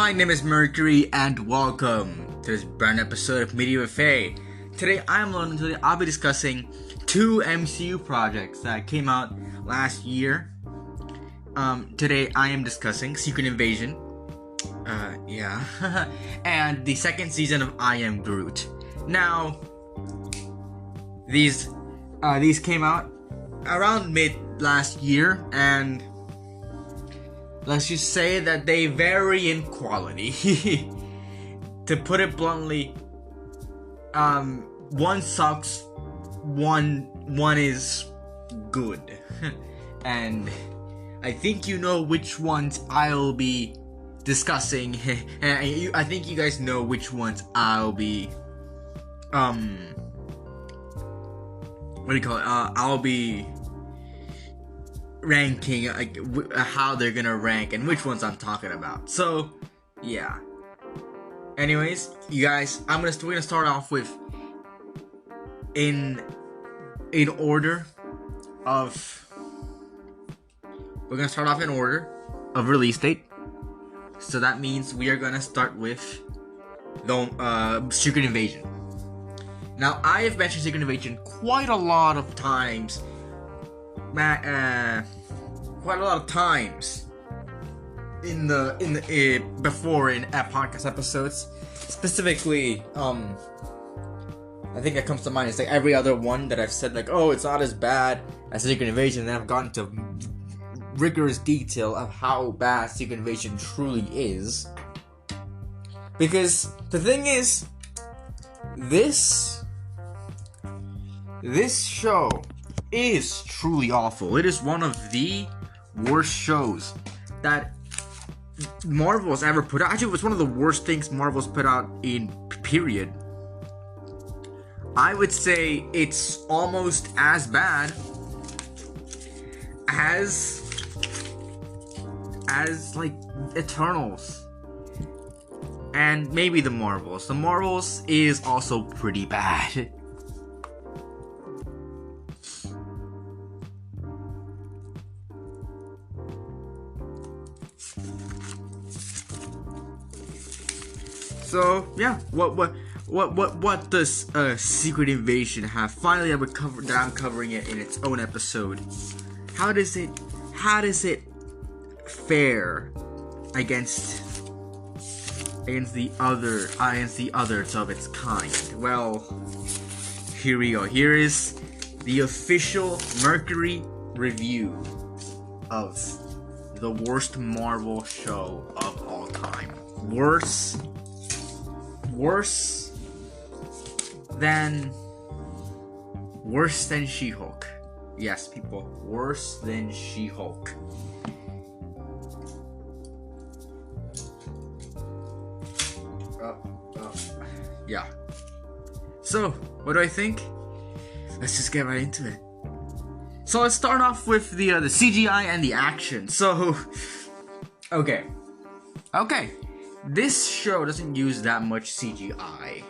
my name is Mercury, and welcome to this brand new episode of Media Buffet. Today, I'll be discussing two MCU projects that came out last year. Today, I am discussing Secret Invasion, and the second season of I Am Groot. Now, these came out around mid last year, and let's just say that they vary in quality. To put it bluntly, one sucks, one is good. And I think you know which ones I'll be discussing. I think you guys know which ones I'll be I'll be ranking, like how they're gonna rank and which ones I'm talking about. So yeah, anyways, you guys, we're gonna start off with in order of release date. So that means we are gonna start with the Secret Invasion. Now, I have mentioned Secret Invasion quite a lot of times before in podcast episodes. Specifically, I think that comes to mind. It's like every other one that I've said, like, oh, it's not as bad as Secret Invasion, and I've gotten to rigorous detail of how bad Secret Invasion truly is. Because the thing is, this show is truly awful. It is one of the worst shows that Marvel's ever put out. Actually, it was one of the worst things Marvel's put out in period. I would say it's almost as bad as like Eternals and maybe the Marvels. The Marvels is also pretty bad. So yeah, what does Secret Invasion have? Finally, I'm covering it in its own episode. How does it fare against the others of its kind? Well, here we go. Here is the official Mercury review of the worst Marvel show of all time. Worse than She-Hulk. Yes, people, worse than She-Hulk. Yeah. So, what do I think? Let's just get right into it. So let's start off with the CGI and the action. So, okay. This show doesn't use that much CGI.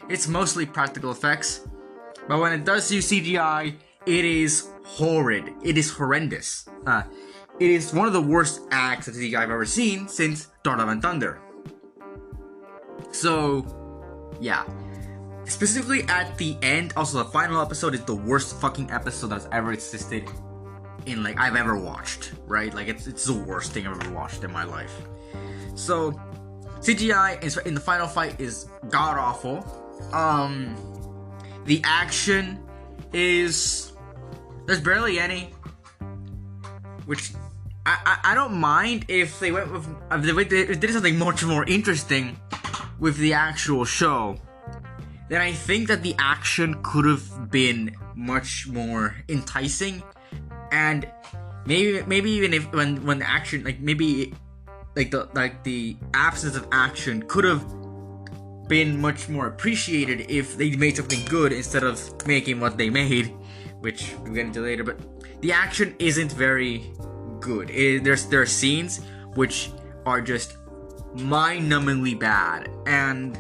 It's mostly practical effects. But when it does use CGI, it is horrid. It is horrendous. It is one of the worst acts of CGI I've ever seen since Thor: Love and Thunder. So, yeah. Specifically at the end, also the final episode is the worst fucking episode that's ever existed in, like, I've ever watched, right? Like, it's the worst thing I've ever watched in my life. So, CGI in the final fight is god-awful. The action is... there's barely any. Which, I don't mind if they went with... if they did something much more interesting with the actual show. Then I think that the action could have been much more enticing. And maybe even if when the action, like, maybe... the absence of action could have been much more appreciated if they made something good instead of making what they made, which we'll get into later. But the action isn't very good. There are scenes which are just mind-numbingly bad, and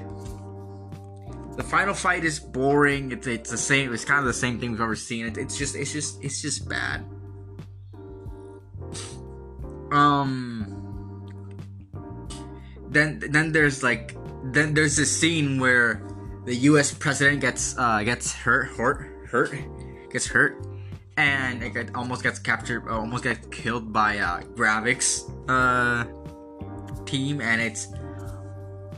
the final fight is boring. It's the same. It's kind of the same thing we've ever seen. It's just bad. then there's this scene where the U.S. president gets hurt, and it almost gets captured, almost gets killed by Gravik's team, and it's,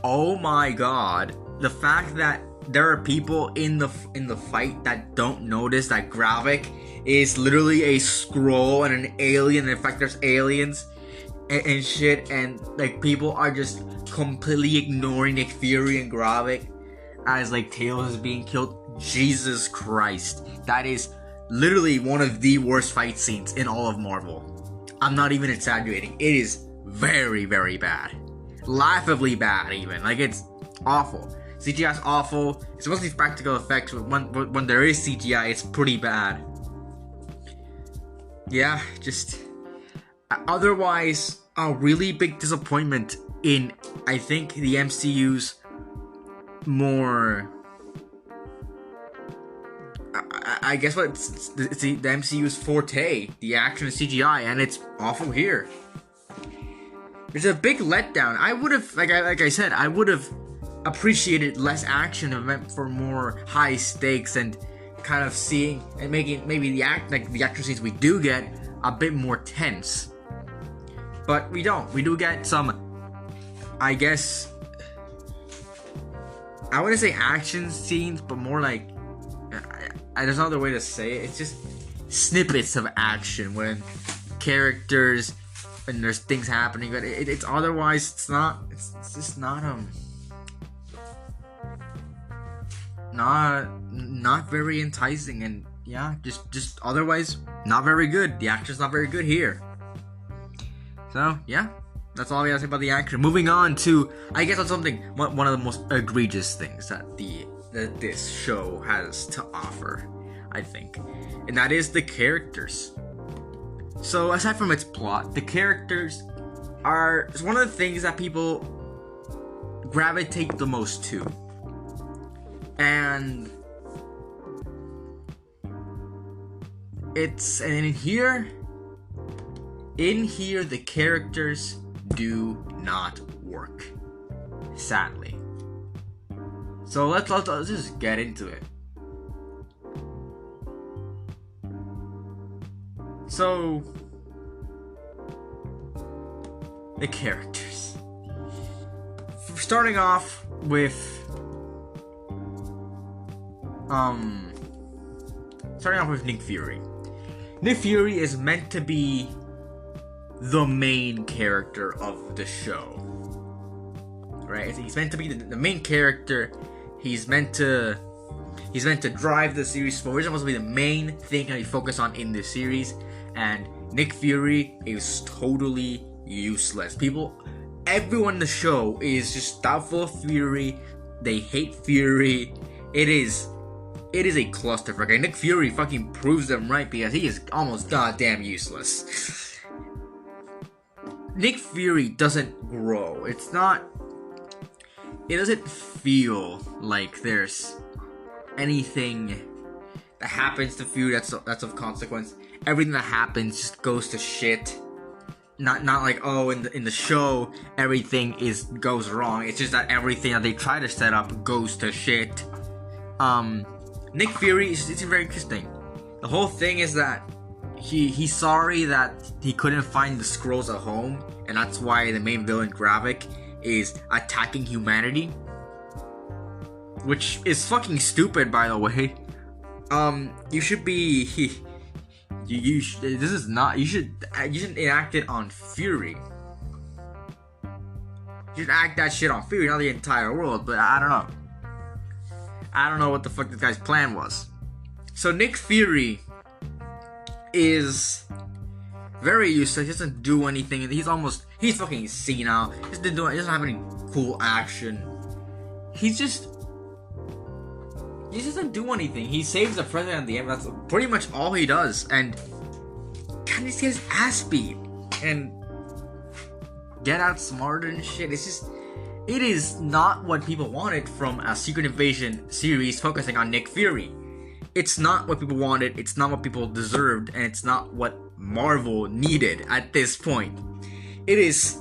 oh my god, the fact that there are people in the fight that don't notice that Gravik is literally a Skrull and an alien. In fact, there's aliens and shit, and like people are just completely ignoring Nick Fury and Gravik as like Tails is being killed. Jesus Christ, that is literally one of the worst fight scenes in all of Marvel. I'm not even exaggerating. It is very, very bad, laughably bad even. Like, it's awful. CGI is awful. It's mostly practical effects. When there is CGI, it's pretty bad. Yeah, just otherwise a really big disappointment in, I think, the MCU's more, I guess what it's the MCU's forte, the action and CGI, and it's awful here. It's a big letdown. I would have, like I said, I would have appreciated less action and meant for more high stakes and kind of seeing and making maybe the action scenes we do get a bit more tense. But we don't. We do get some, I guess, I wouldn't say action scenes, but more like, there's no other way to say it. It's just snippets of action when characters, and there's things happening, but it's otherwise it's just not very enticing, and yeah, just otherwise not very good. The action's not very good here. So yeah, that's all we gotta say about the action. Moving on to, I guess, on something, one of the most egregious things that this show has to offer, I think, and that is the characters. So aside from its plot, the characters are one of the things that people gravitate the most to. And in here the characters do not work, sadly. So let's just get into it. So, the characters. Starting off with Nick Fury. Nick Fury is meant to be the main character of the show, right? He's meant to be the main character. He's meant to drive the series forward. He's supposed to be the main thing that we focus on in this series. And Nick Fury is totally useless. Everyone in the show is just doubtful of Fury. They hate Fury. It is a clusterfuck. And Nick Fury fucking proves them right, because he is almost goddamn useless. Nick Fury doesn't grow. It doesn't feel like there's anything that happens to Fury that's of consequence. Everything that happens just goes to shit. Not like, oh, in the show everything goes wrong. It's just that everything that they try to set up goes to shit. Nick Fury it's very interesting. The whole thing is that he's sorry that he couldn't find the Skrulls at home, and that's why the main villain Gravik is attacking humanity, which is fucking stupid, by the way. You should enact it on Fury. You should act that shit on Fury, not the entire world. But I don't know what the fuck this guy's plan was. So Nick Fury is very useless. He doesn't do anything. He's fucking senile. He doesn't have any cool action. He just doesn't do anything. He saves the president at the end. That's pretty much all he does. And kind of just gets his ass beat and get outsmarted and shit. It is not what people wanted from a Secret Invasion series focusing on Nick Fury. It's not what people wanted. It's not what people deserved, and it's not what Marvel needed at this point. It is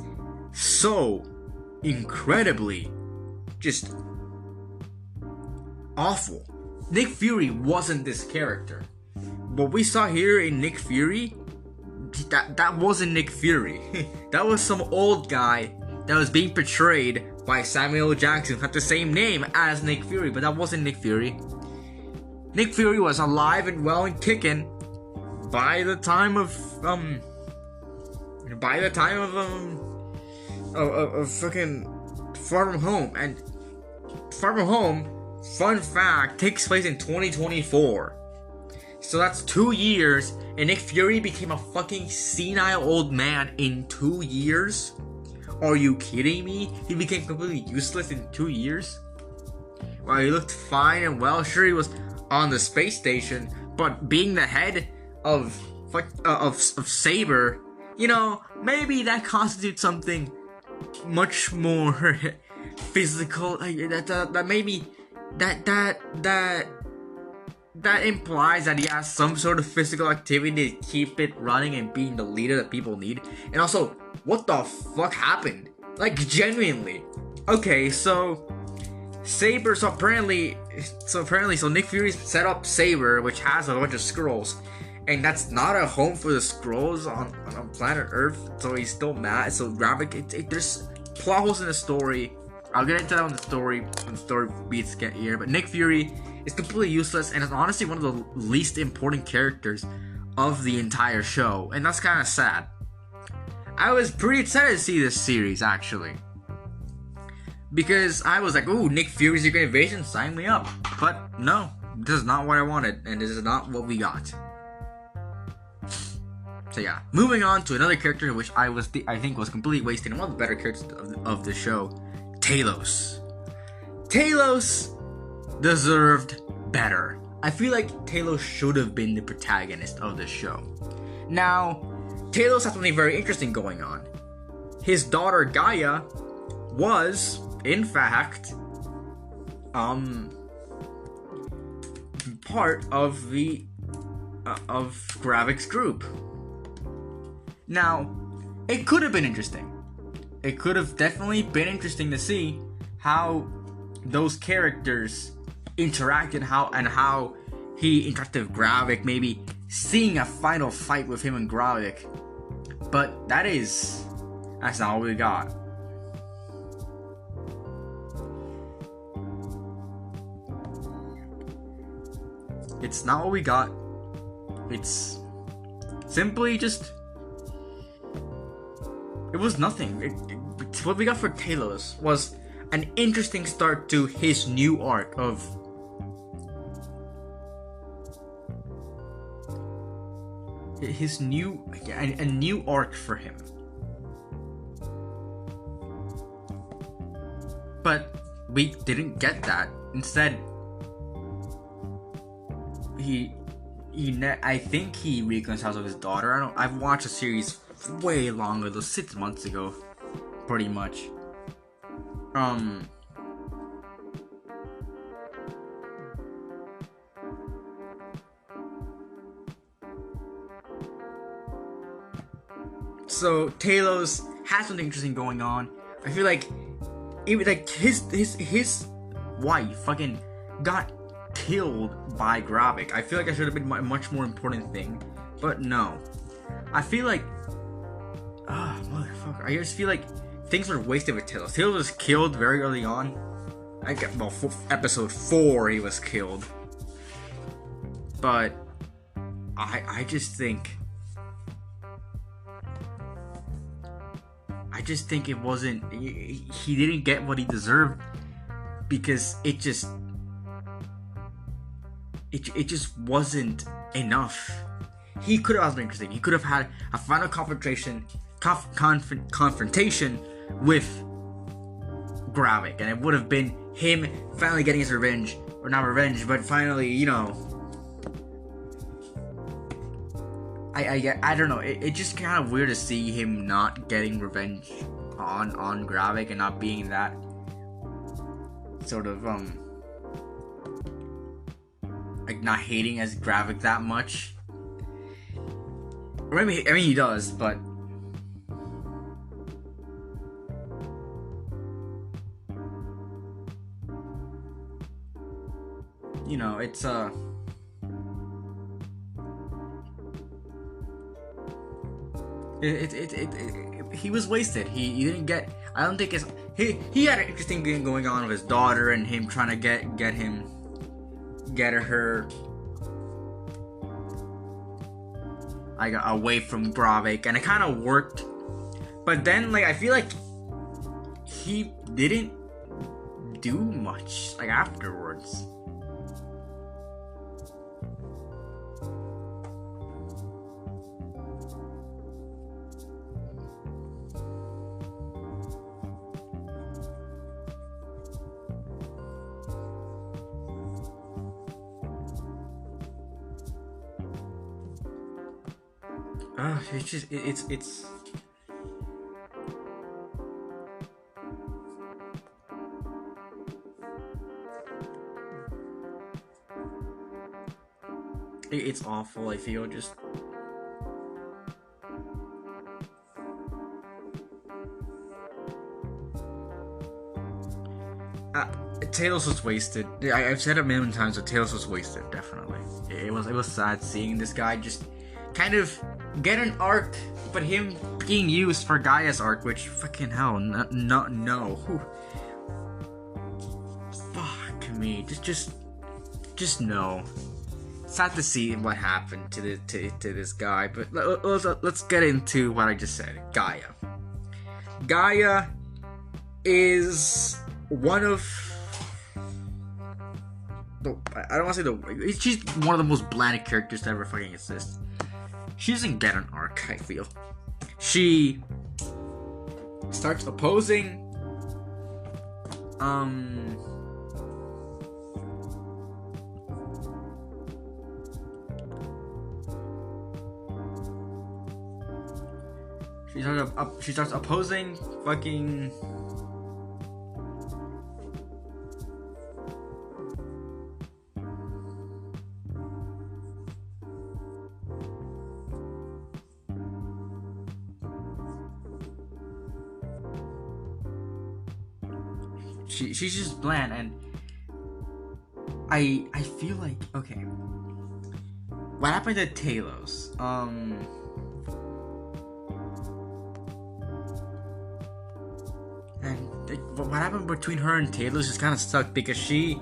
so incredibly just awful. Nick Fury wasn't this character. What we saw here in Nick Fury, that wasn't Nick Fury. That was some old guy that was being portrayed by Samuel L. Jackson, who had the same name as Nick Fury, but that wasn't Nick Fury. Nick Fury was alive and well and kicking by the time of fucking Far From Home. And Far From Home, fun fact, takes place in 2024. So that's 2 years, and Nick Fury became a fucking senile old man in 2 years? Are you kidding me? He became completely useless in 2 years? Well, he looked fine and well. Sure, he was on the space station, but being the head of Saber, you know, maybe that constitutes something much more physical. That maybe that implies that he has some sort of physical activity to keep it running and being the leader that people need. And also, what the fuck happened? Like, genuinely. Okay, so Saber, so apparently Nick Fury set up Saber, which has a bunch of Skrulls, and that's not a home for the Skrulls on planet Earth, so he's still mad. So Gravik, there's plot holes in the story. I'll get into that when the story beats get here, but Nick Fury is completely useless and is honestly one of the least important characters of the entire show, and that's kind of sad. I was pretty excited to see this series, actually, because I was like, ooh, Nick Fury's Secret Invasion, sign me up. But no, this is not what I wanted, and this is not what we got. So yeah, moving on to another character which I think was completely wasted, and one of the better characters of the show, Talos. Talos deserved better. I feel like Talos should have been the protagonist of the show. Now, Talos has something very interesting going on. His daughter Gaia was, in fact, part of the of Gravik's group. Now, it could have been interesting. It could have definitely been interesting to see how those characters interacted, how he interacted with Gravik, maybe seeing a final fight with him and Gravik. But that's not what we got. It's not what we got. It's simply just, it was nothing. What we got for Talos was an interesting start to his new arc of a new arc for him. But we didn't get that. Instead, I think he reconciles with his daughter. I've watched the series way longer, though, 6 months ago, pretty much. So Talos has something interesting going on. I feel like even like his wife fucking got killed by Gravik. I feel like that should have been a much more important thing, but no. I feel like, motherfucker. I just feel like things were wasted with Talos. Talos was killed very early on. Episode 4 he was killed. But I just think it wasn't, he didn't get what he deserved, because it just wasn't enough. He could have been interesting. He could have had a final confrontation with Gravik, and it would have been him finally getting his revenge, or not revenge, but finally, you know, I don't know. It's just kind of weird to see him not getting revenge on Gravik and not being that sort of like not hating as Gravik that much. I mean he does, but you know, it's he was wasted. He didn't get. I don't think it's he had an interesting thing going on with his daughter and him trying to get her like away from Gravik, and it kind of worked. But then like I feel like he didn't do much like afterwards. It's just it's it's awful. I feel just Tails was wasted. I've said it a million times, but Tails was wasted. Definitely, it was sad seeing this guy just kind of get an arc, but him being used for Gaia's arc, which fucking hell, no. Fuck me, just no. Sad to see what happened to this guy, but let's get into what I just said. Gaia is one of I don't want to say she's one of the most bland characters to ever fucking exist. She doesn't get an arc, I feel. She starts opposing she starts opposing fucking she's just bland, and I feel like, okay, what happened to Talos? And what happened between her and Talos just kind of sucked, because she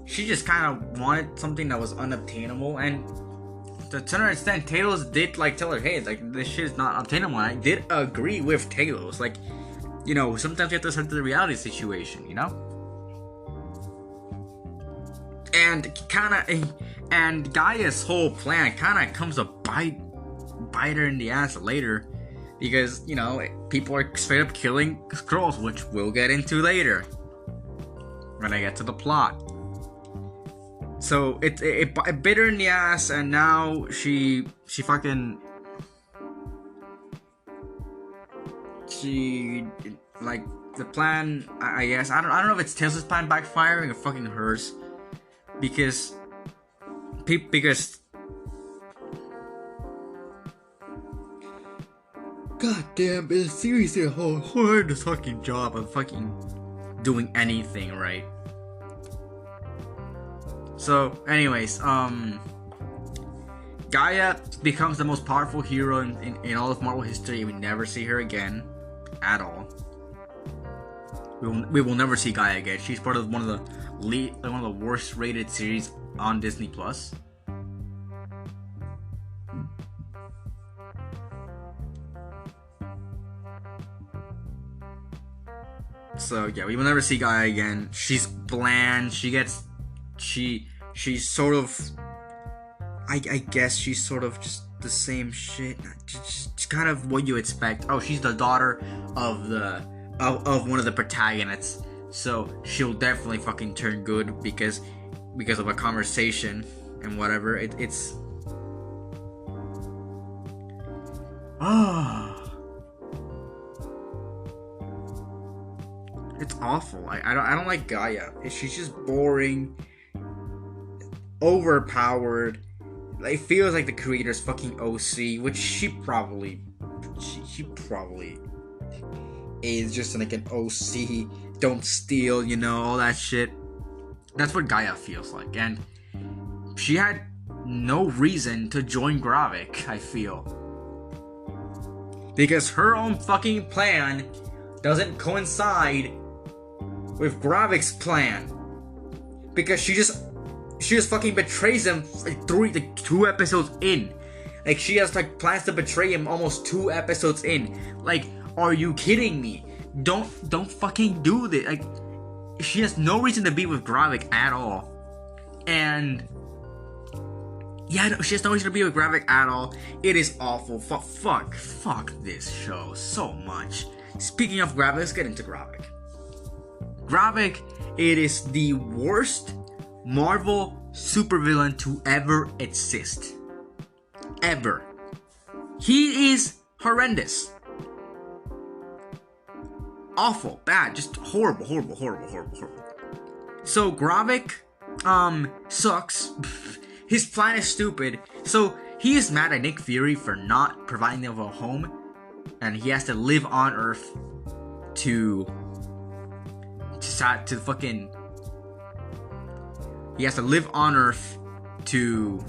just kind of wanted something that was unobtainable, and to her extent, Talos did like tell her, hey, like this shit is not obtainable. And I did agree with Talos, like, you know, sometimes you have to accept the reality situation, you know? And Gaia's whole plan kind of comes to bite her in the ass later, because, you know, people are straight up killing Skrulls, which we'll get into later when I get to the plot. So it bit her in the ass, and now she like the plan. I guess I don't know if it's Tails' plan backfiring or fucking hers, because god damn, the series did a horrendous fucking job of fucking doing anything right. So, anyways, Gaia becomes the most powerful hero in all of Marvel history. We never see her again, at all. We will never see Gaia again. She's part of one of the worst rated series on Disney Plus. So yeah, we will never see Gaia again. She's bland. She's sort of, I guess she's sort of just the same shit. Just kind of what you expect. Oh, she's the daughter of one of the protagonists, so she'll definitely fucking turn good because of a conversation and whatever. It's it's awful. I don't like Gaia. She's just boring, overpowered. It feels like the creator's fucking OC, which she probably is just like an OC. Don't steal, you know, all that shit. That's what Gaia feels like, and she had no reason to join Gravik, I feel. Because her own fucking plan doesn't coincide with Gravik's plan. Because she just fucking betrays him like 2 episodes in. Like, she has like plans to betray him almost 2 episodes in. Like, are you kidding me? Don't fucking do this. Like, she has no reason to be with Gravik at all. And yeah, no, she has no reason to be with Gravik at all. It is awful. Fuck this show so much. Speaking of Gravik, let's get into Gravik. Gravik, it is the worst Marvel supervillain to ever exist. Ever. He is horrendous. Awful, bad, just horrible. So Gravik, sucks. His plan is stupid. So he is mad at Nick Fury for not providing them a home, and he has to live on Earth he has to live on Earth to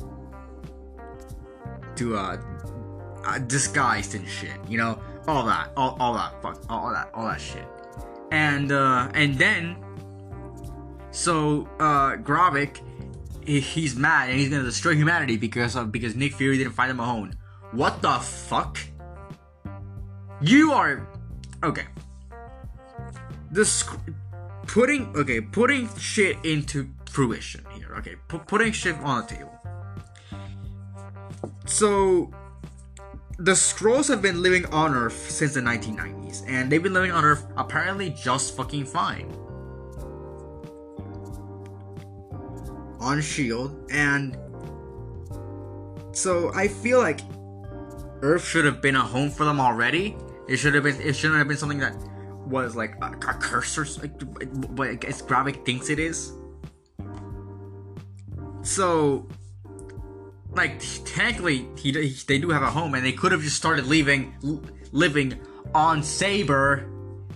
disguised and shit, you know, all that shit, and then Gravik, he's mad and he's gonna destroy humanity because Nick Fury didn't find him a home. What the fuck? You are okay. Putting shit into fruition here. Okay, putting shit on the table. So, the Skrulls have been living on Earth since the 1990s, and they've been living on Earth apparently just fucking fine. On S.H.I.E.L.D. And so I feel like Earth should have been a home for them already. It shouldn't have been something that was like a curse or what I guess Gravik thinks it is. So, like, technically, they do have a home, and they could have just started living on Saber,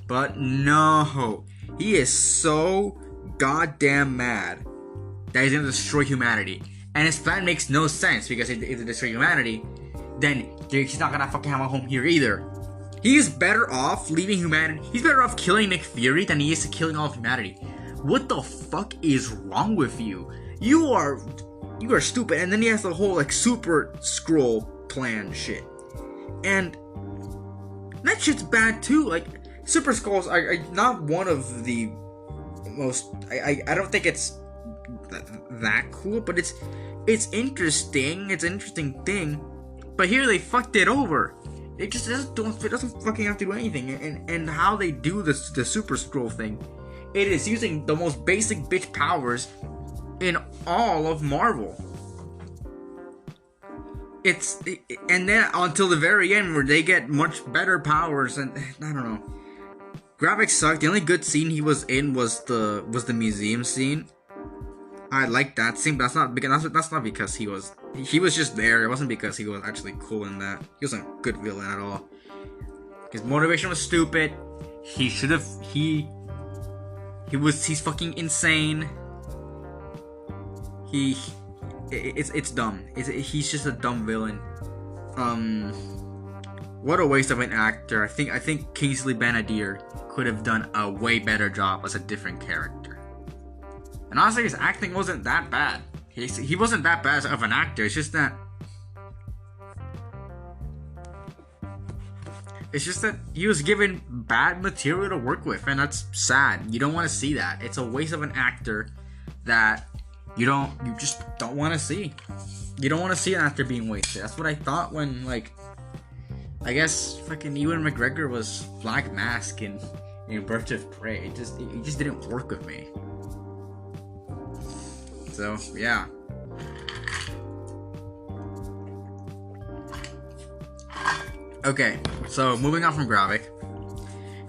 but no, he is so goddamn mad that he's gonna destroy humanity, and his plan makes no sense because if they destroy humanity, then he's not gonna fucking have a home here either. He's better off leaving humanity. He's better off killing Nick Fury than he is killing all of humanity. What the fuck is wrong with you? You are stupid. And then he has the whole like super Skrull plan shit, and that shit's bad too. Like, Super Skrulls are not one of the most. I don't think it's that cool, but it's interesting. It's an interesting thing. But here they fucked it over. It doesn't fucking have to do anything. And how they do the Super Skrull thing, it is using the most basic bitch powers in all of Marvel. And then until the very end where they get much better powers, and I don't know. Gravik sucked. The only good scene he was in was the museum scene. I liked that scene, but that's not because he was just there. It wasn't because he was actually cool in that. He wasn't a good villain at all. His motivation was stupid. He's fucking insane. It's dumb. He's just a dumb villain. What a waste of an actor. I think Kingsley Ben-Adir could have done a way better job as a different character. And honestly, his acting wasn't that bad. He wasn't that bad of an actor. It's just that he was given bad material to work with, and that's sad. You don't want to see that. It's a waste of an actor that you just don't want to see. You don't want to see an actor being wasted. That's what I thought when, like, I guess fucking Ewan McGregor was Black Mask in Birds of Prey. It just didn't work with me. So, yeah. Okay, so moving on from Gravik,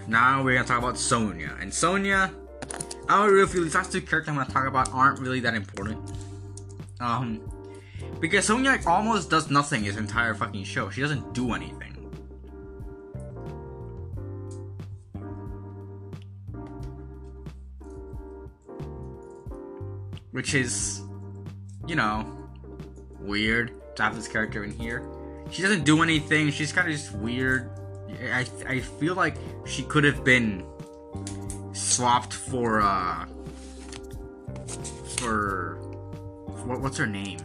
now we're gonna talk about Sonya. And Sonya, I don't really feel these last two characters I'm gonna talk about aren't really that important. Because Sonya almost does nothing his entire fucking show. She doesn't do anything. which is, you know, weird to have this character in here. She doesn't do anything. She's kind of just weird. I feel like she could have been swapped for what's her name?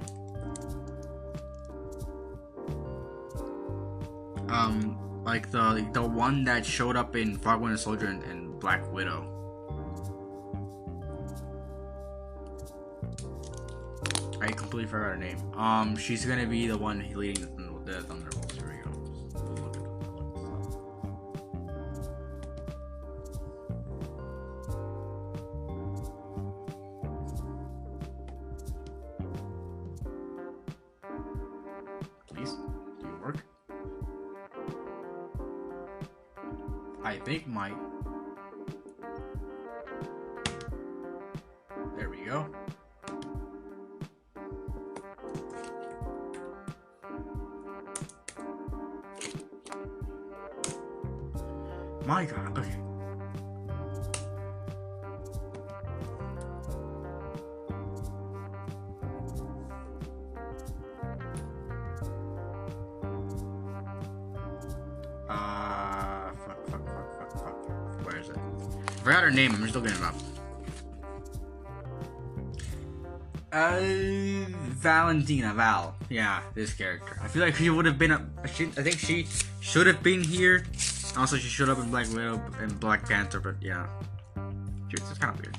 Like the one that showed up in Falcon Winter Soldier and Black Widow. I completely forgot her name. She's gonna be the one leading the Thunderbolts. Here we go. Please, do you work? I think my. There we go. My God, okay. Fuck. Where is it? I forgot her name, I'm just looking it up. Val. Yeah, this character. I feel like she would have been I think she should have been here. Also, she showed up in Black Widow and Black Panther, but yeah. It's kind of weird.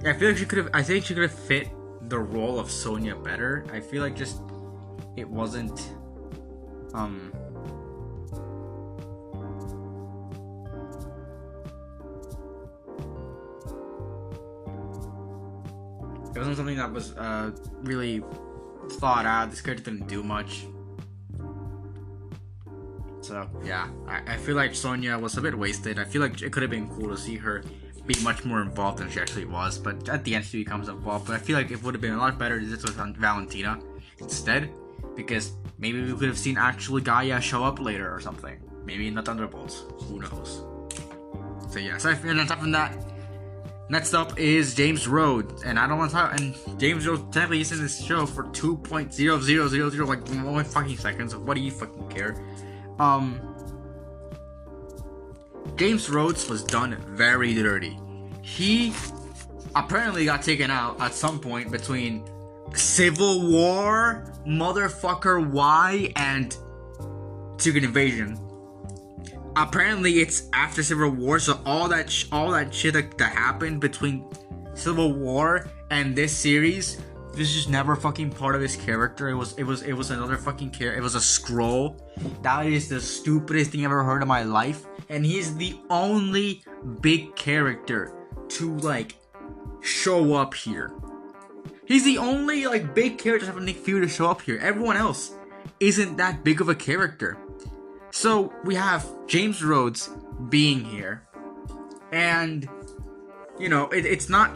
Yeah, I feel like I think she could have fit the role of Sonya better. I feel like just it wasn't it wasn't something that was really thought out. This character didn't do much. So yeah, I feel like Sonya was a bit wasted. I feel like it could have been cool to see her be much more involved than she actually was, but at the end she becomes involved. But I feel like it would have been a lot better if this was Valentina instead, because maybe we could have seen actually Gaia show up later or something. Maybe in the Thunderbolts. Who knows? So yeah, so and on top of that, next up is James Rhodes, and I don't want to talk. And James Rhodes technically is in this show for 2.0000 like 1 fucking seconds. So what do you fucking care? James Rhodes was done very dirty. He apparently got taken out at some point between Civil War, Motherfucker Y, and Secret Invasion. Apparently it's after Civil War, so all that shit that happened between Civil War and this series was just never fucking part of his character. It was another fucking character. It was a scroll. That is the stupidest thing I've ever heard in my life. And he's the only big character to like show up here. He's the only like big character to have Nick Fury to show up here. Everyone else isn't that big of a character. So we have James Rhodes being here, and you know it's not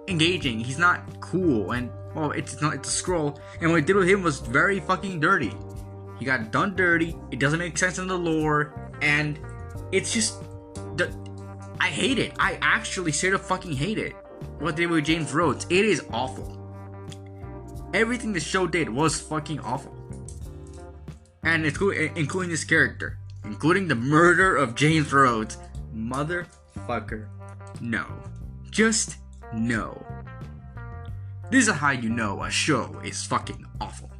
engaging. He's not cool, and well, it's a scroll. And what he did with him was very fucking dirty. He got done dirty. It doesn't make sense in the lore, and it's just I hate it. I actually straight up fucking hate it. What they did with James Rhodes, it is awful. Everything the show did was fucking awful. And it's cool, including this character. Including the murder of James Rhodes. Motherfucker. No. Just no. This is how you know a show is fucking awful.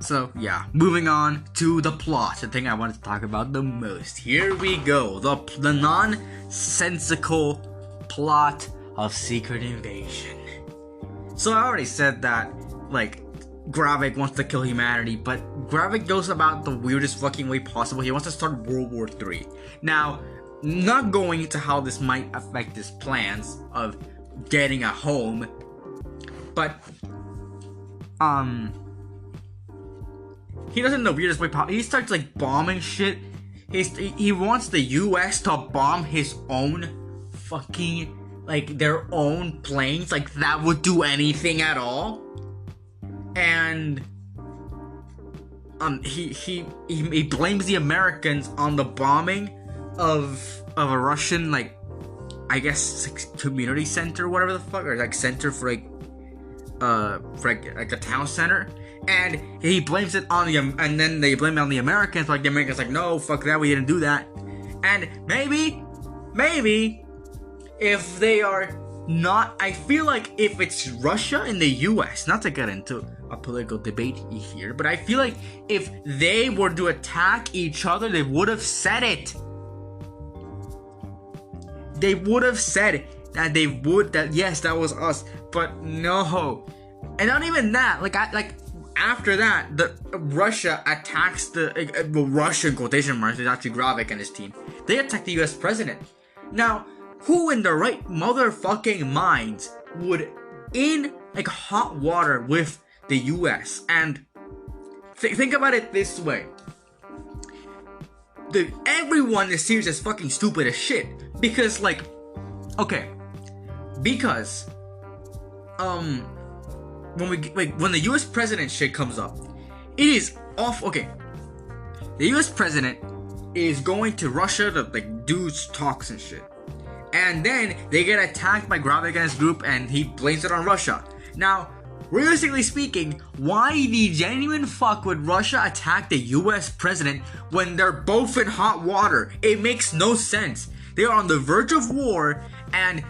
So, yeah. Moving on to the plot. The thing I wanted to talk about the most. Here we go. The nonsensical plot of Secret Invasion. So I already said that, like, Gravik wants to kill humanity, but Gravik goes about the weirdest fucking way possible. He wants to start World War III. Now, not going into how this might affect his plans of getting a home, but, he does it in the weirdest way possible. He starts, like, bombing shit. He wants the US to bomb his own fucking, like, their own planes. Like, that would do anything at all. And he blames the Americans on the bombing of a Russian, like, I guess, community center, whatever the fuck, or like center for like a town center, and he blames it on and then they blame it on the Americans. Like the Americans, like, no, fuck that, we didn't do that. And maybe if they are not, I feel like if it's Russia and the US, not to get into a political debate here, but I feel like if they were to attack each other, they would have said it. They would have said that that yes, that was us, but no. And not even that, like after that, the Russia attacks Russia in quotation marks, is actually Gravik and his team. They attack the US president. Now, who in their right motherfucking minds would in like hot water with the US? And think about it this way. Everyone is serious as fucking stupid as shit. Because when the US president shit comes up, it is off. Okay, the US president is going to Russia to like do talks and shit, and then they get attacked by Gravik and his group, and he blames it on Russia. Now, realistically speaking, why the genuine fuck would Russia attack the US president when they're both in hot water? It makes no sense. They are on the verge of war, and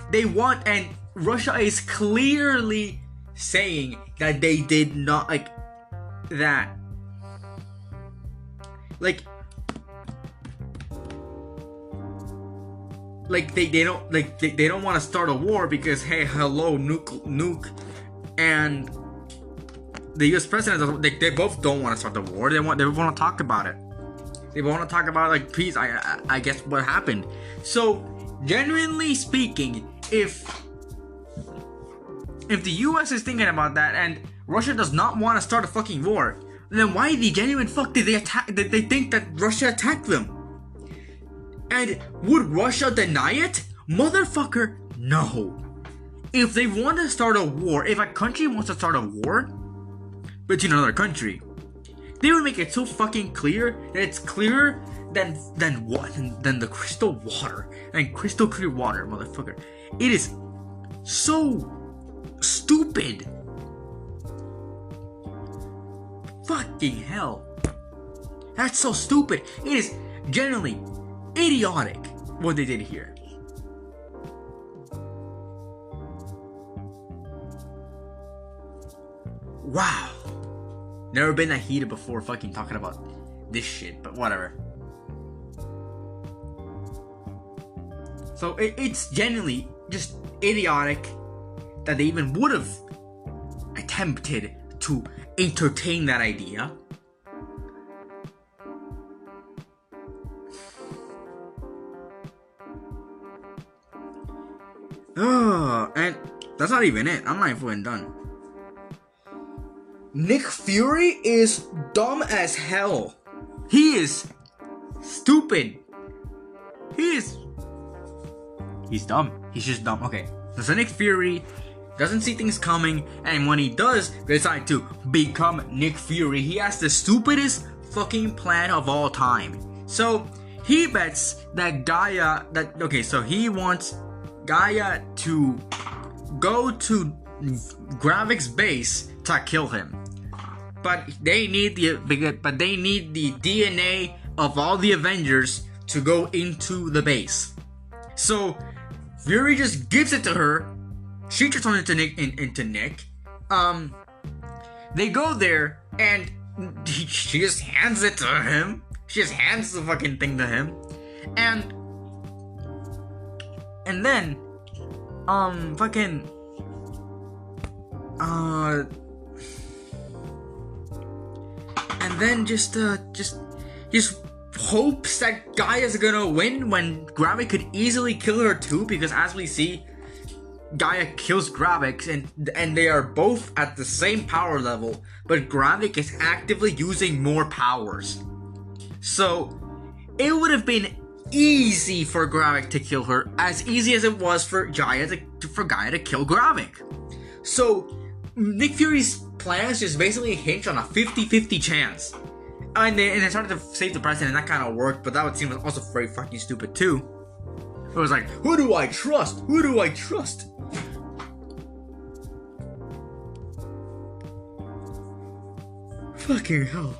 Russia is clearly saying that they did not they don't want to start a war because, hey, hello, nuke, and the US president, they both don't want to start the war. They want to talk about it. They want to talk about like peace. I guess what happened. So, genuinely speaking, if the US is thinking about that and Russia does not want to start a fucking war, then why the genuine fuck did they attack? Did they think that Russia attacked them? And would Russia deny it? Motherfucker, no. If they want to start a war, if a country wants to start a war between another country, they would make it so fucking clear that it's clearer than the crystal water. And crystal clear water, motherfucker. It is so stupid. Fucking hell. That's so stupid. It is genuinely idiotic what they did here. Wow. Never been that heated before fucking talking about this shit, but whatever. So it's genuinely just idiotic that they even would have attempted to entertain that idea. And that's not even it. I'm not even done. Nick Fury is dumb as hell. He is stupid. He's dumb. He's just dumb. Okay. So Nick Fury doesn't see things coming, and when he does decide to become Nick Fury, he has the stupidest fucking plan of all time. So he bets that so he wants Gaia to go to Gravik's base to kill him. But they need the DNA of all the Avengers to go into the base. So Fury just gives it to her. She turns into Nick. They go there and she just hands it to him. She just hands the fucking thing to him. And then and then just hopes that Gaia's gonna win when Gravik could easily kill her too, because as we see, Gaia kills Gravik and they are both at the same power level, but Gravik is actively using more powers. So it would have been easy for Gravik to kill her, as easy as it was for Gaia to kill Gravik. So Nick Fury's plans just basically hinge on a 50-50 chance. And they started to save the president, and that kind of worked, but that would seem also very fucking stupid too. It was like, who do I trust? Who do I trust? Fucking hell.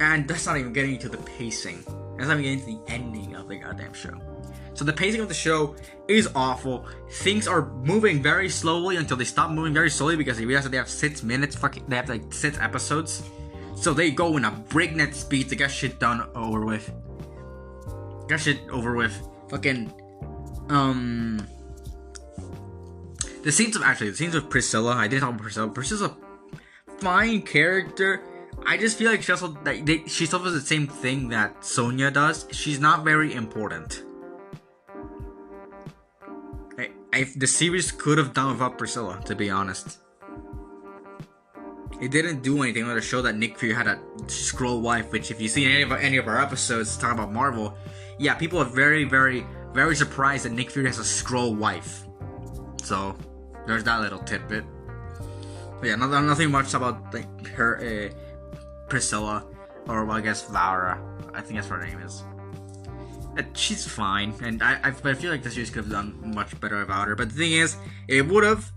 And that's not even getting into the pacing. That's not even getting into the ending of the goddamn show. So the pacing of the show is awful. Things are moving very slowly until they stop moving very slowly because they realize that they have 6 minutes. They have like 6 episodes. So they go in a breakneck speed to get shit done over with. Get shit over with. Fucking, the scenes of Priscilla. I didn't talk about Priscilla. Priscilla's a fine character. I just feel like she also does the same thing that Sonya does. She's not very important. The series could have done without Priscilla, to be honest. It didn't do anything to show that Nick Fury had a Skrull wife, which if you see any of our episodes talking about Marvel, yeah, people are very, very, very surprised that Nick Fury has a Skrull wife. So, there's that little tidbit. But yeah, nothing much about like her, Priscilla, or well, I guess Laura. I think that's what her name is. She's fine, and I feel like the series could have done much better about her. But the thing is, it would have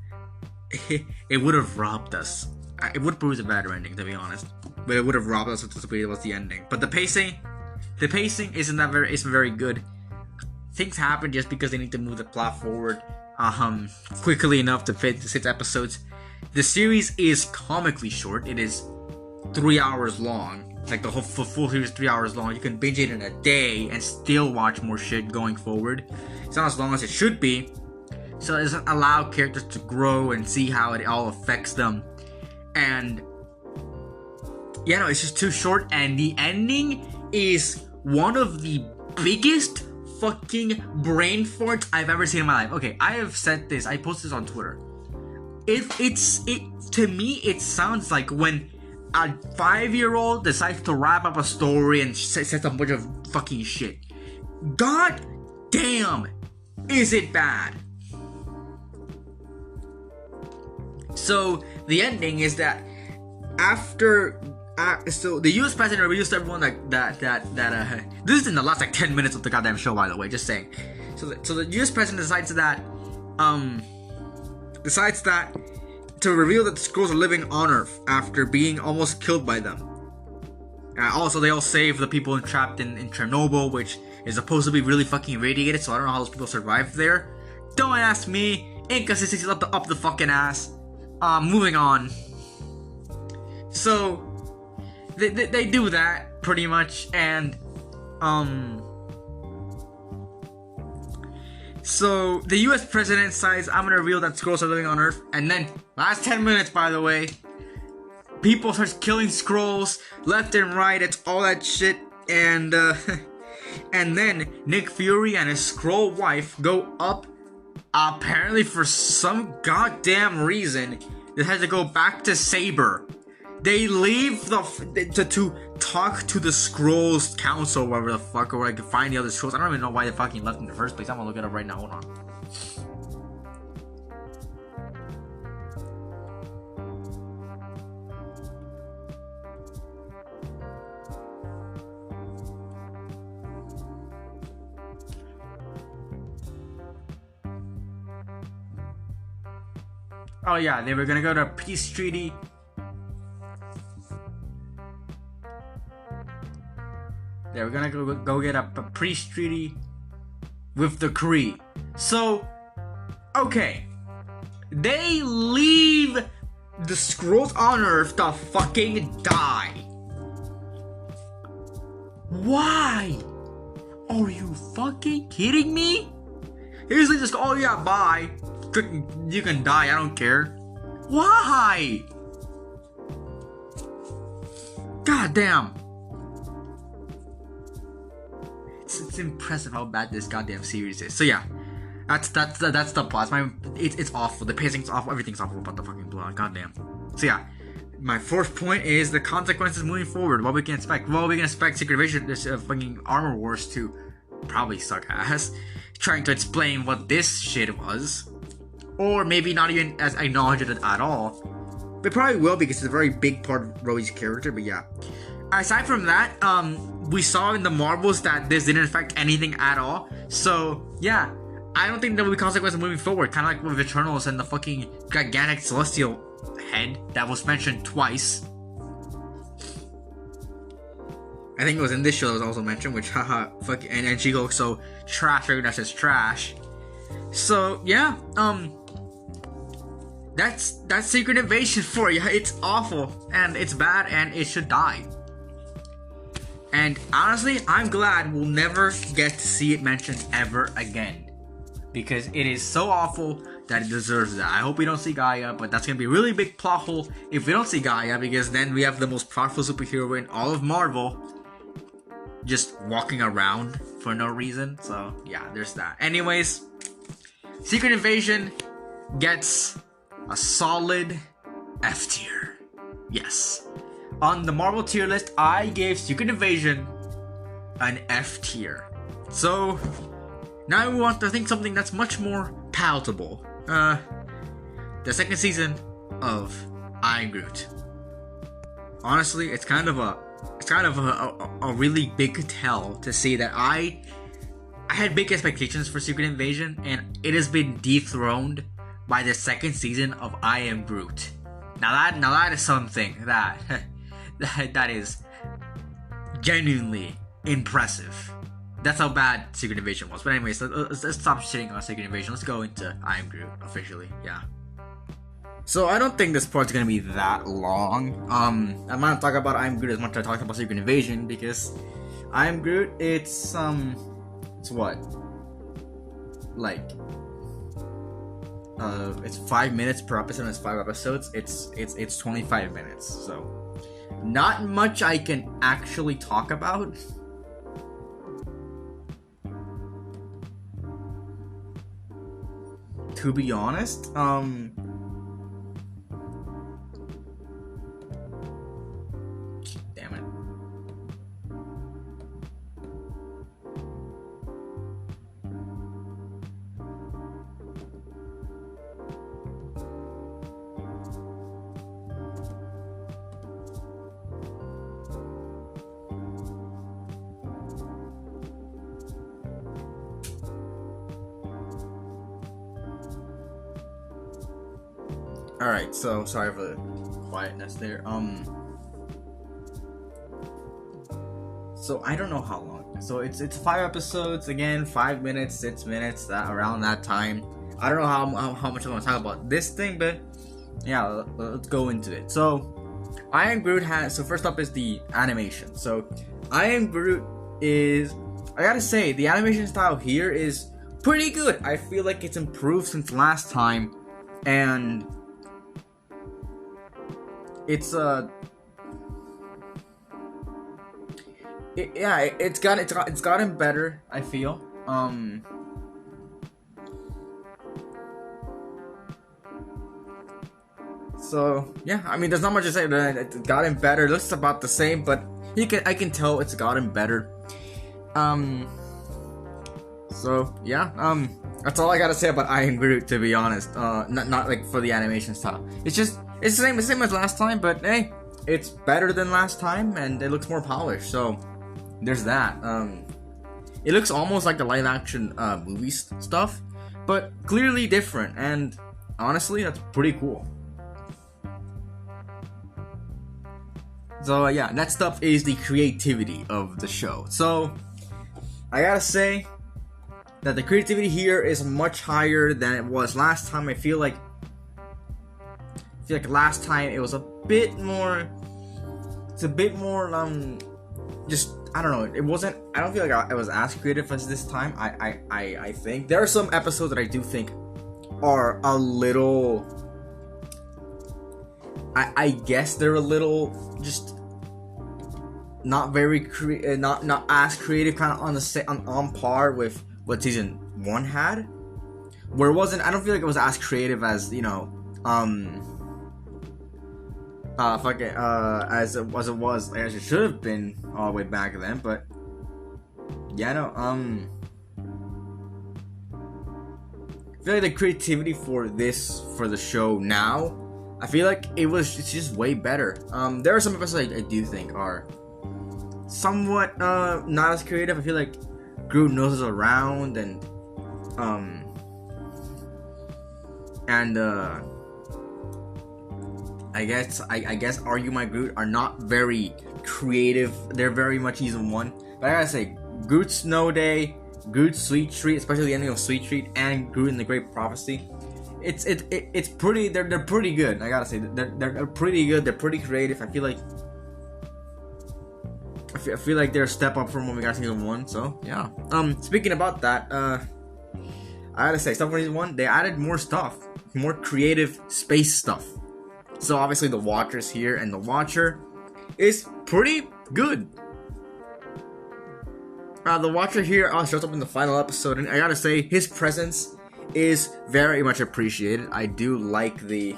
robbed us. It would prove a better ending, to be honest. But it would have robbed us if it was the ending. But the pacing isn't very good. Things happen just because they need to move the plot forward, quickly enough to fit the 6 episodes. The series is comically short. It is 3 hours long. Like the whole full series is 3 hours long. You can binge it in a day and still watch more shit going forward. It's not as long as it should be. So it doesn't allow characters to grow and see how it all affects them. And yeah, no, it's just too short. And the ending is one of the biggest fucking brain farts I've ever seen in my life. Okay, I have said this. I posted this on Twitter. To me, it sounds like when a 5-year-old decides to wrap up a story and says a bunch of fucking shit. God damn, is it bad? So the ending is that after, so the U.S. president reveals to everyone that this is in the last like 10 minutes of the goddamn show, by the way, just saying. So the U.S. president decides that to reveal that the Skrulls are living on Earth after being almost killed by them. Also, they all save the people trapped in Chernobyl, which is supposed to be really fucking irradiated, so I don't know how those people survived there. Don't ask me. Inconsistencies up the fucking ass. Moving on. So, they do that, pretty much, and, so, the US president decides, I'm gonna reveal that Skrulls are living on Earth, and then, last 10 minutes, by the way, people start killing Skrulls, left and right, it's all that shit, and, and then, Nick Fury and his Skrull wife go up, apparently for some goddamn reason, they had to go back to Saber. They leave to talk to the Skrulls Council, whatever the fuck, or I can find the other Skrulls. I don't even know why they fucking left in the first place. I'm gonna look it up right now. Hold on. Oh yeah, they were gonna go to a peace treaty. They were gonna go get a peace treaty with the Kree. So, okay, they leave the Skrulls on Earth to fucking die. Why? Are you fucking kidding me? Usually just go, oh yeah, bye. You can die, I don't care. Why? God damn. It's impressive how bad this goddamn series is. So yeah, that's the plot. It's awful. The pacing's awful. Everything's awful about the fucking plot. Goddamn. So yeah, my fourth point is the consequences moving forward. What we can expect. Well, we can expect Secret Invasion, this fucking Armor Wars to probably suck ass. Trying to explain what this shit was. or maybe not even as acknowledged at all. But probably will, because it's a very big part of Rhodey's character. But yeah, aside from that, we saw in the Marvels that this didn't affect anything at all. So yeah, I don't think there will be consequences moving forward. Kind of like with Eternals and the fucking gigantic celestial head that was mentioned twice. I think it was in this show that was also mentioned, which haha, fuck, and she looks so trash, recognized as trash. So yeah, that's Secret Invasion for you. It's awful and it's bad and it should die. And honestly, I'm glad we'll never get to see it mentioned ever again, because it is so awful that it deserves that. I hope we don't see Gaia, but that's gonna be a really big plot hole if we don't see Gaia, because then we have the most powerful superhero in all of Marvel just walking around for no reason. So yeah, there's that. Anyways, Secret Invasion gets a solid F tier. Yes. On the Marvel tier list, I gave Secret Invasion an F tier. So now we want to think something that's much more palatable. The second season of I Am Groot. Honestly, it's kind of a really big tell to see that I had big expectations for Secret Invasion, and it has been dethroned by the second season of I Am Groot. Now that is something that that is genuinely impressive. That's how bad Secret Invasion was. But anyways, let's stop shitting on Secret Invasion. Let's go into I Am Groot officially. Yeah. So I don't think this part's gonna be that long. I'm not talking about I Am Groot as much as I talked about Secret Invasion, because I Am Groot, it's what? Like, it's 5 minutes per episode, and it's 5 episodes. It's 25 minutes. So not much I can actually talk about. To be honest, damn it. Alright, so sorry for the quietness there. So I don't know how long. So it's 5 episodes, again, 5 minutes, 6 minutes, that around that time. I don't know how much I'm gonna talk about this thing, but yeah, let's go into it. So I Am Groot so first up is the animation. So I Am Groot is, I gotta say, the animation style here is pretty good. I feel like it's improved since last time, and it's it's gotten better, I feel. So yeah, I mean, there's not much to say. It's gotten better. It looks about the same, but I can tell it's gotten better. So yeah, that's all I gotta say about I Am Groot, to be honest. Not like for the animation style. It's the same as last time, but hey, it's better than last time, and it looks more polished. So there's that. It looks almost like the live action movie stuff, but clearly different. And honestly, that's pretty cool. So yeah, next up is the creativity of the show. So I gotta say that the creativity here is much higher than it was last time. I feel like last time it was a bit more. It's a bit more just, I don't know. It wasn't. I don't feel like I was as creative as this time. I think there are some episodes that I do think are a little. I guess they're a little just not very not as creative, kind of on par with what season 1 had, where it wasn't. I don't feel like it was as creative as, you know, as it was, as it should have been all the way back then. But yeah, no, feel like the creativity for the show now, I feel like it's just way better. There are some episodes I do think are somewhat not as creative. I feel like Groot noses around and I guess Argue My Groot are not very creative. They're very much season 1. But I gotta say, Groot's Snow Day, Groot's Sweet Treat, especially the ending of Sweet Treat, and Groot in the Great Prophecy, it's pretty. They're pretty good. I gotta say, they're pretty good. They're pretty creative. I feel like they're a step up from when we got season 1. So yeah. Speaking about that, I gotta say, stuff from season 1, they added more stuff, more creative space stuff. So obviously the Watcher's here, and the Watcher is pretty good. The Watcher here shows up in the final episode, and I gotta say, his presence is very much appreciated. I do like the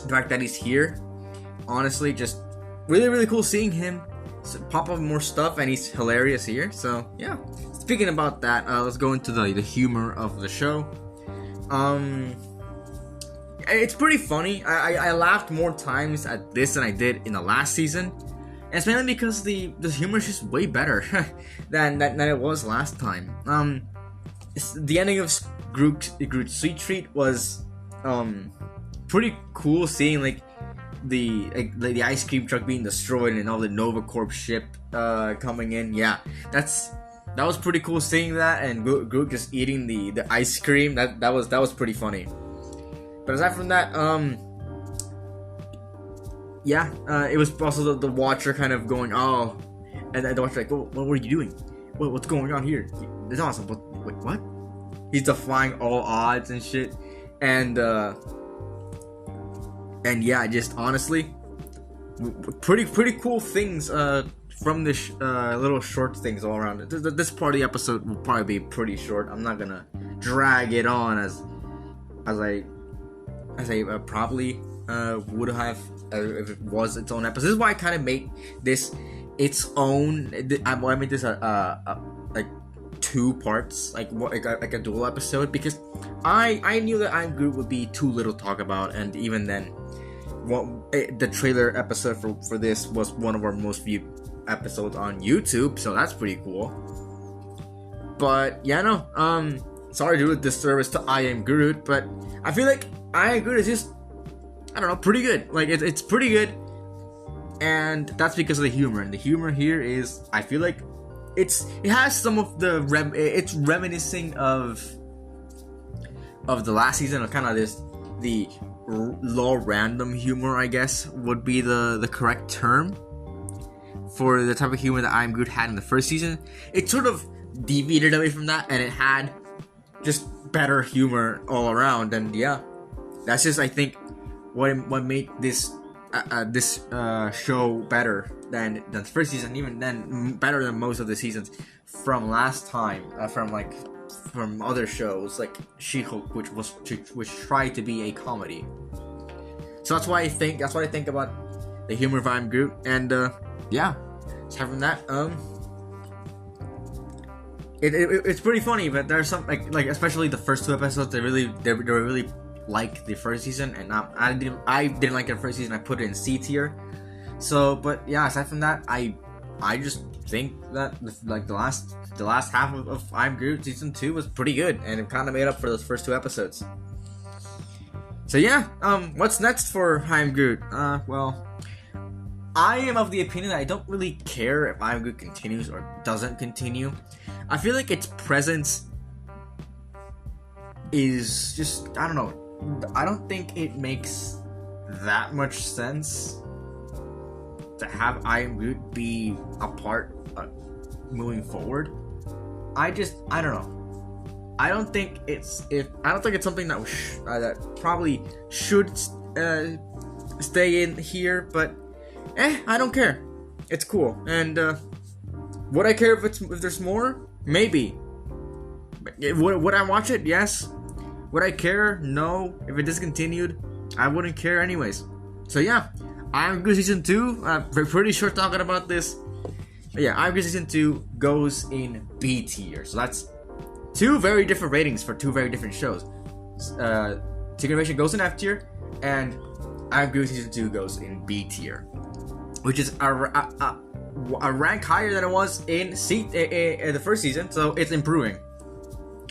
fact that he's here. Honestly, just really cool seeing him pop up more stuff, and he's hilarious here. So yeah. Speaking about that, let's go into the humor of the show. It's pretty funny. I laughed more times at this than I did in the last season. And it's mainly because the humor is just way better than it was last time. The ending of Groot's Sweet Treat was pretty cool, seeing like the ice cream truck being destroyed and all the Nova Corp ship coming in. Yeah, that was pretty cool seeing that, and Groot just eating the ice cream. That was pretty funny. But aside from that, it was also the Watcher kind of going, oh, and the Watcher like, what were you doing? What's going on here? It's awesome. Wait, what? He's defying all odds and shit, and yeah, just honestly, pretty cool things from this little short things all around. This part of the episode will probably be pretty short. I'm not gonna drag it on as I probably would have if it was its own episode. This is why I kind of made this its own. I made this like 2 parts, like a dual episode, because I knew that I Am Groot would be too little to talk about, and even then, the trailer episode for this was one of our most viewed episodes on YouTube, so that's pretty cool. But yeah, no, sorry to do a disservice to I Am Groot, but I feel like I Am Groot is just, I don't know, pretty good. Like it's pretty good, and that's because of the humor. And the humor here is, I feel like it has some of the it's reminiscing of the last season, of kind of the low random humor, I guess would be the correct term for the type of humor that I Am Groot had in the first season. It sort of deviated away from that, and it had just better humor all around. And yeah, that's just, I think, what made this show better than the first season, even then better than most of the seasons from last time, from other shows like She-Hulk, which tried to be a comedy. So that's what I think about the humor of I Am Groot. And yeah, aside from that, it's pretty funny, but there's some like especially the first 2 episodes, they were really like the first season, and I didn't like the first season. I put it in C tier. So, but yeah, aside from that, I just think that like the last half of I Am Groot season 2 was pretty good, and it kind of made up for those first 2 episodes. So yeah, what's next for I Am Groot? Well, I am of the opinion that I don't really care if I Am Groot continues or doesn't continue. I feel like its presence is just, I don't know. I don't think it makes that much sense to have I Am Groot be a part moving forward. I don't know. I don't think it's something that probably should stay in here, but I don't care. It's cool. And would I care if there's more? Maybe. Would I watch it? Yes. Would I care? No. If it discontinued, I wouldn't care anyways. So yeah, I Am Groot season 2. Pretty sure talking about this. But yeah, I Am Groot season 2 goes in B tier. So that's two very different ratings for two very different shows. Secret Invasion goes in F tier, and I Am Groot season 2 goes in B tier, which is a rank higher than it was in the first season, so it's improving.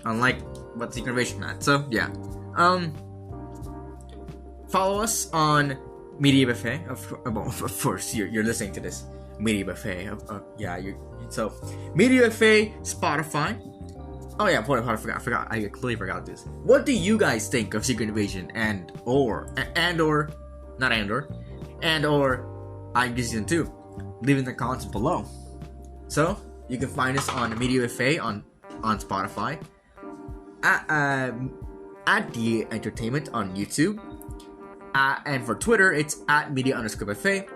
Unlike what Secret Invasion had. So yeah. Follow us on Media Buffet. Of course, you're listening to this Media Buffet. So Media Buffet, Spotify. Oh yeah, I forgot. I completely forgot this. What do you guys think of Secret Invasion or I Am Season 2? Leave in the comments below. So you can find us on Media Buffet on Spotify, at The Entertainment on YouTube, and for Twitter it's at media_buffet,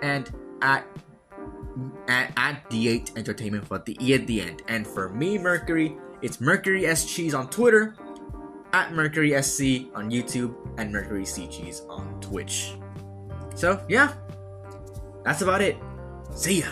and at D8 Entertainment with the E at the end. And for me, Mercury, it's Mercury S Cheese on Twitter, at Mercury SC on YouTube, and Mercury C Cheese on Twitch. So yeah, that's about it. See ya.